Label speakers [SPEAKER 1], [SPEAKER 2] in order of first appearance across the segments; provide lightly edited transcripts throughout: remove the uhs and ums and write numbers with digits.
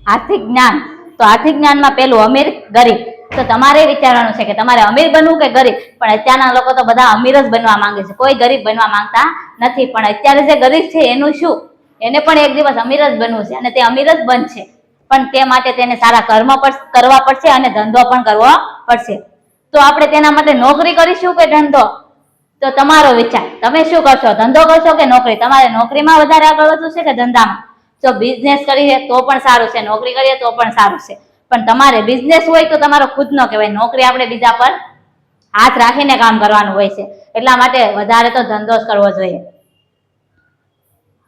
[SPEAKER 1] આર્થિક જ્ઞાન. તો આર્થિક જ્ઞાનમાં પેલું અમીર ગરીબ. તો તમારે વિચારવાનું છે કે તમારે અમીર બનવું કે ગરીબ. પણ અત્યારના લોકો તો બધા અમીર જ બનવા માંગે છે, કોઈ ગરીબ બનવા માંગતા નથી. પણ અત્યારે જે ગરીબ છે એનું શું? એને પણ એક દિવસ અમીર જ બનવું છે અને તે અમીર જ બનશે. પણ તે માટે તેને સારા કર્મ કરવા પડશે અને ધંધો પણ કરવો પડશે. તો આપણે તેના માટે નોકરી કરીશું કે ધંધો? તો તમારો વિચાર, તમે શું કરશો? ધંધો કરશો કે નોકરી? તમારે નોકરીમાં વધારે આગળ વધવું છે કે ધંધામાં? જો બિઝનેસ કરીએ તો પણ સારું છે, નોકરી કરીએ તો પણ સારું છે. પણ તમારે બિઝનેસ હોય તો તમારો ખુદ નો કહેવાય. નોકરી આપણે બીજા પર હાથ રાખીને કામ કરવાનું હોય છે. એટલા માટે વધારે તો ધંધો જ કરવો જોઈએ.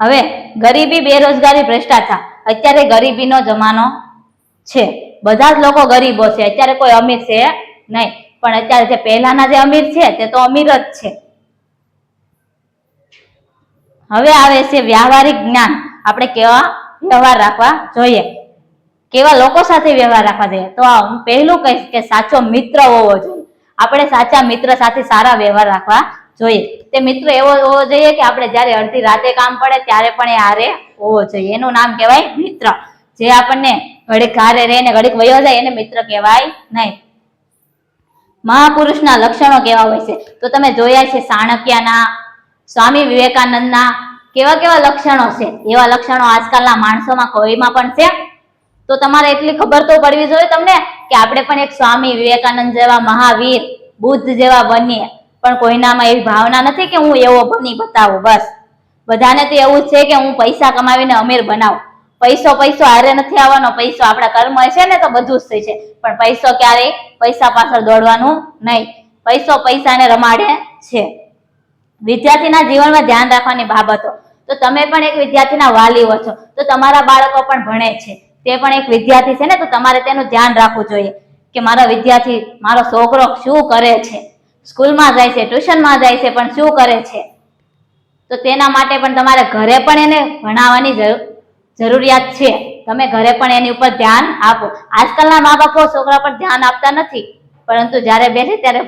[SPEAKER 1] હવે ગરીબી, બેરોજગારી, ભ્રષ્ટાચાર. અત્યારે ગરીબીનો જમાનો છે, બધા જ લોકો ગરીબો છે. અત્યારે કોઈ અમીર છે નહીં. પણ અત્યારે જે પહેલાના જે અમીર છે તે તો અમીર જ છે. હવે આવે છે વ્યવહારિક જ્ઞાન. આપણે કેવા વ્યવહાર રાખવા જોઈએ, કેવા લોકો સાથે વ્યવહાર રાખવા જોઈએ. તો હું પહેલું કહીશ કે સાચો મિત્ર હોવો જોઈએ. આપણે સાચા મિત્ર સાથે સારા વ્યવહાર રાખવા જોઈએ. તે મિત્ર એવો હોવો જોઈએ કે આપણે જયારે અડધી રાતે કામ પડે ત્યારે પણ એ હારે હોવો જોઈએ. એનું નામ કહેવાય મિત્ર. જે આપણને ઘડીક હારે રહીને ઘડીક વયો જાય એને મિત્ર કહેવાય નહીં. મહાપુરુષના લક્ષણો કેવા હોય છે? તો તમે જોયા છે ચાણક્યના, સ્વામી વિવેકાનંદના કેવા કેવા લક્ષણો છે. એવા લક્ષણો આજકાલના માણસોમાં કોઈમાં પણ છે? તો તમારે એટલી ખબર તો પડવી જોઈએ તમને કે આપણે પણ એક સ્વામી વિવેકાનંદ જેવા, મહાવીર બુદ્ધ જેવા બનીએ. પણ કોઈનામાં એવી ભાવના નથી કે હું એવો બની બતાવું. બસ બધાને તો એવું છે કે હું પૈસા કમાવીને અમીર બનાવું. પૈસો હારે નથી આવવાનો. પૈસો આપણા કર્મ હશે ને તો બધું જ થઈ છે. પણ પૈસો ક્યારેય પૈસા પાછળ દોડવાનું નહીં. પૈસો પૈસાને રમાડે છે. વિદ્યાર્થીના જીવનમાં ધ્યાન રાખવાની બાબતો. તો તમે પણ એક વિદ્યાર્થીના વાલીઓ છો, તો તમારા બાળકો પણ ભણે છે, તે પણ એક વિદ્યાર્થી છે ને, તો તમારે તેનું ધ્યાન રાખવું જોઈએ કે મારા વિદ્યાર્થી, મારો છોકરો શું કરે છે. સ્કૂલમાં જાય છે, ટ્યુશનમાં જાય છે, પણ શું કરે છે? તો તેના માટે પણ તમારે ઘરે પણ એને ભણાવવાની જરૂરિયાત છે. તમે ઘરે પણ એની ઉપર ધ્યાન આપો. આજકાલના મા બાપો છોકરા પર ધ્યાન આપતા નથી, પરંતુ જ્યારે બેસે ત્યારે